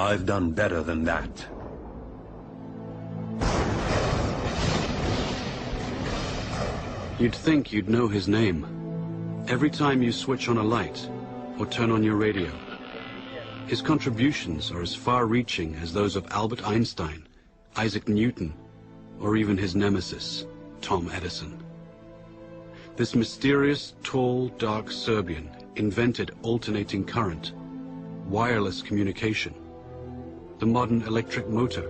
I've done better than that. You'd think you'd know his name. Every time you switch on a light or turn on your radio, his contributions are as far-reaching as those of Albert Einstein, Isaac Newton, or even his nemesis, Tom Edison. This mysterious, tall, dark Serbian invented alternating current, wireless communication, the modern electric motor,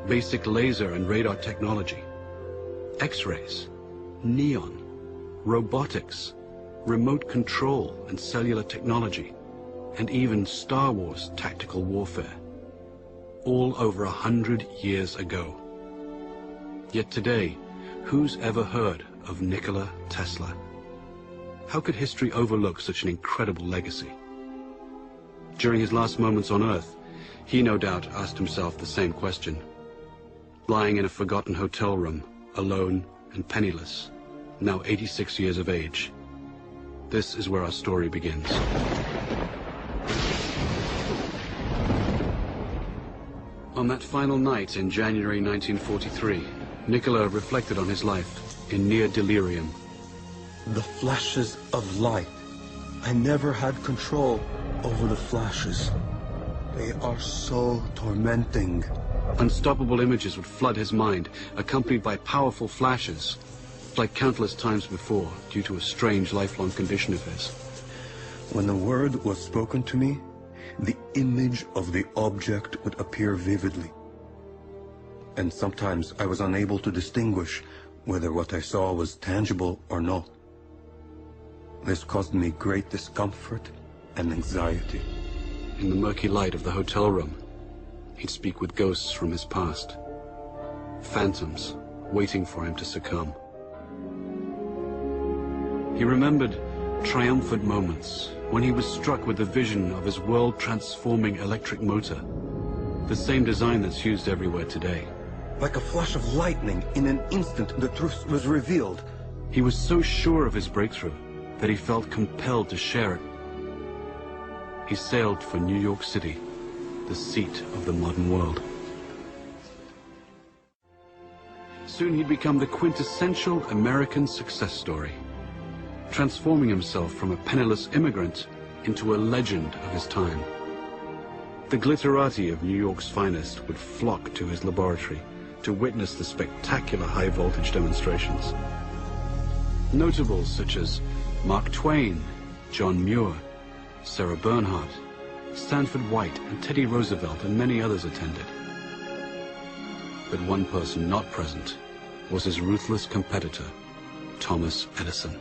basic laser and radar technology, X-rays, neon, robotics, remote control and cellular technology, and even Star Wars tactical warfare, all over 100 years ago. Yet today, who's ever heard of Nikola Tesla? How could history overlook such an incredible legacy? During his last moments on Earth, he no doubt asked himself the same question. Lying in a forgotten hotel room, alone and penniless, now 86 years of age. This is where our story begins. On that final night in January 1943, Nikola reflected on his life in near delirium. The flashes of light. I never had control over the flashes. They are so tormenting. Unstoppable images would flood his mind, accompanied by powerful flashes, like countless times before, due to a strange lifelong condition of his. When the word was spoken to me, the image of the object would appear vividly. And sometimes I was unable to distinguish whether what I saw was tangible or not. This caused me great discomfort and anxiety. In the murky light of the hotel room, he'd speak with ghosts from his past. Phantoms waiting for him to succumb. He remembered triumphant moments when he was struck with the vision of his world-transforming electric motor, the same design that's used everywhere today. Like a flash of lightning, in an instant the truth was revealed. He was so sure of his breakthrough that he felt compelled to share it. He sailed for New York City, the seat of the modern world. Soon he'd become the quintessential American success story, transforming himself from a penniless immigrant into a legend of his time. The glitterati of New York's finest would flock to his laboratory to witness the spectacular high-voltage demonstrations. Notables such as Mark Twain, John Muir, Sarah Bernhardt, Stanford White, and Teddy Roosevelt, and many others attended. But one person not present was his ruthless competitor, Thomas Edison.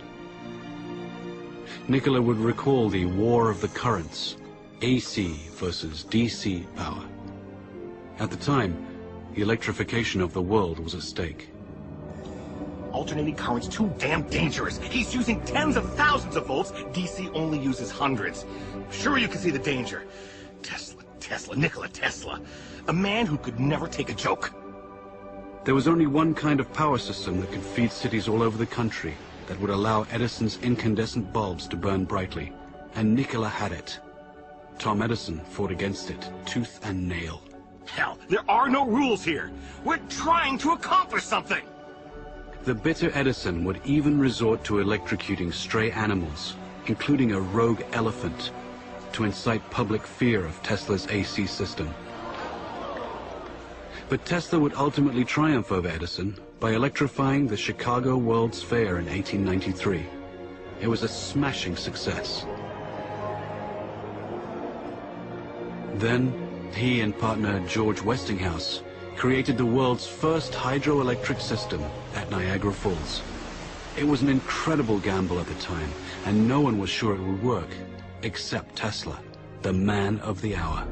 Nikola would recall the war of the currents, AC versus DC power. At the time, the electrification of the world was at stake. Alternating current's too damn dangerous. He's using tens of thousands of volts. DC only uses hundreds. Sure, you can see the danger. Nikola Tesla. A man who could never take a joke. There was only one kind of power system that could feed cities all over the country that would allow Edison's incandescent bulbs to burn brightly, and Nikola had it. Tom Edison fought against it, tooth and nail. Hell, there are no rules here. We're trying to accomplish something. The bitter Edison would even resort to electrocuting stray animals, including a rogue elephant, to incite public fear of Tesla's AC system. But Tesla would ultimately triumph over Edison by electrifying the Chicago World's Fair in 1893. It was a smashing success. Then, he and partner George Westinghouse created the world's first hydroelectric system at Niagara Falls. It was an incredible gamble at the time, and no one was sure it would work, except Tesla, the man of the hour.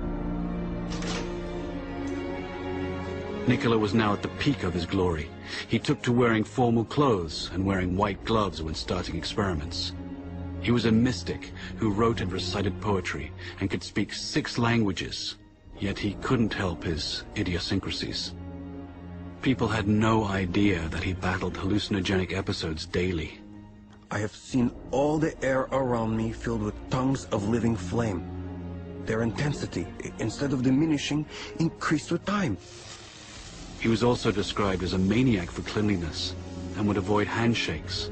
Nikola was now at the peak of his glory. He took to wearing formal clothes and wearing white gloves when starting experiments. He was a mystic who wrote and recited poetry and could speak 6 languages, yet he couldn't help his idiosyncrasies. People had no idea that he battled hallucinogenic episodes daily. I have seen all the air around me filled with tongues of living flame. Their intensity, instead of diminishing, increased with time. He was also described as a maniac for cleanliness and would avoid handshakes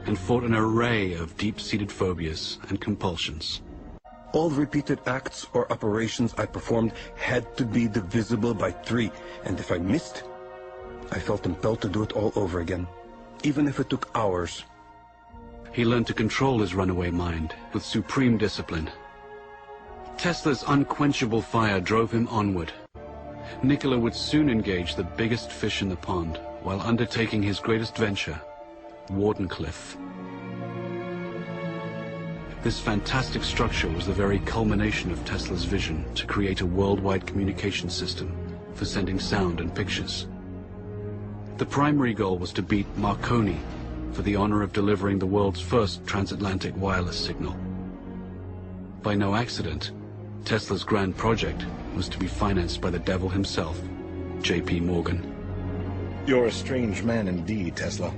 and fought an array of deep-seated phobias and compulsions. All repeated acts or operations I performed had to be divisible by 3, and if I missed, I felt impelled to do it all over again, even if it took hours. He learned to control his runaway mind with supreme discipline. Tesla's unquenchable fire drove him onward. Nikola would soon engage the biggest fish in the pond while undertaking his greatest venture, Wardenclyffe. This fantastic structure was the very culmination of Tesla's vision to create a worldwide communication system for sending sound and pictures. The primary goal was to beat Marconi for the honor of delivering the world's first transatlantic wireless signal. By no accident, Tesla's grand project was to be financed by the devil himself, J.P. Morgan. You're a strange man indeed, Tesla.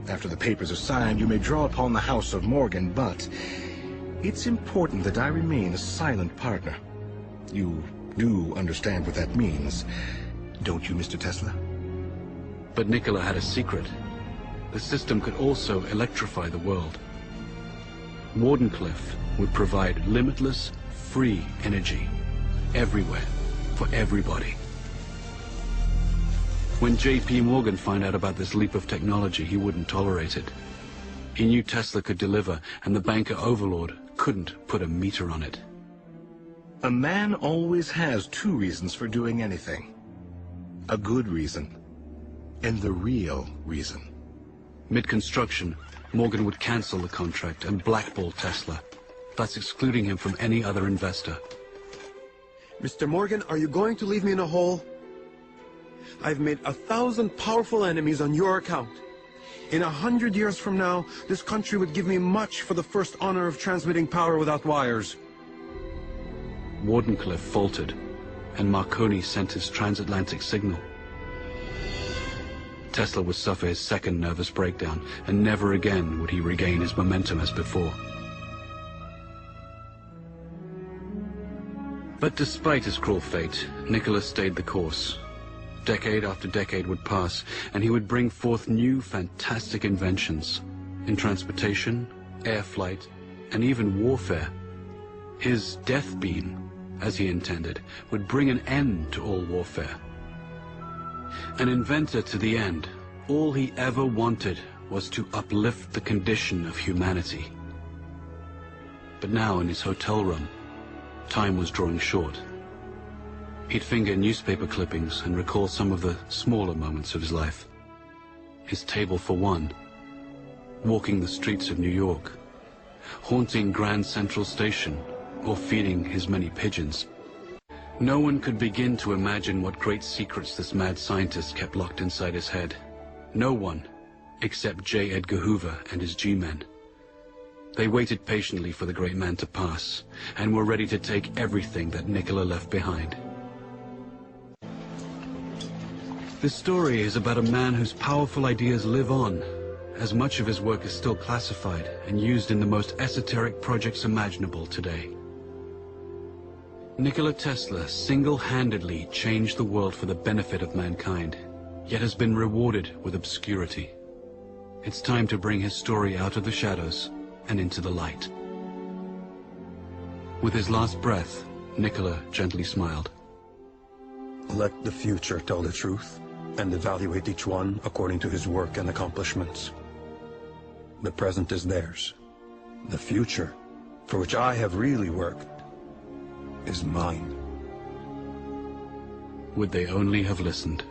After the papers are signed, you may draw upon the house of Morgan, but it's important that I remain a silent partner. You do understand what that means, don't you, Mr. Tesla? But Nikola had a secret. The system could also electrify the world. Wardenclyffe would provide limitless, free energy, everywhere, for everybody. When J.P. Morgan found out about this leap of technology, he wouldn't tolerate it. He knew Tesla could deliver, and the banker overlord couldn't put a meter on it. A man always has 2 reasons for doing anything. A good reason, and the real reason. Mid-construction, Morgan would cancel the contract and blackball Tesla, thus excluding him from any other investor. Mr. Morgan, are you going to leave me in a hole? I've made 1,000 powerful enemies on your account. In 100 years from now, this country would give me much for the first honor of transmitting power without wires. Wardenclyffe faltered, and Marconi sent his transatlantic signal. Tesla would suffer his second nervous breakdown, and never again would he regain his momentum as before. But despite his cruel fate, Nikola stayed the course. Decade after decade would pass, and he would bring forth new fantastic inventions in transportation, air flight, and even warfare. His death beam, as he intended, would bring an end to all warfare. An inventor to the end, all he ever wanted was to uplift the condition of humanity. But now in his hotel room, time was drawing short. He'd finger newspaper clippings and recall some of the smaller moments of his life. His table for one, walking the streets of New York, haunting Grand Central Station, or feeding his many pigeons. No one could begin to imagine what great secrets this mad scientist kept locked inside his head. No one, except J. Edgar Hoover and his G-men. They waited patiently for the great man to pass, and were ready to take everything that Nikola left behind. This story is about a man whose powerful ideas live on, as much of his work is still classified and used in the most esoteric projects imaginable today. Nikola Tesla single-handedly changed the world for the benefit of mankind, yet has been rewarded with obscurity. It's time to bring his story out of the shadows and into the light. With his last breath, Nikola gently smiled. Let the future tell the truth, and evaluate each one according to his work and accomplishments. The present is theirs. The future, for which I have really worked, is mine. Would they only have listened?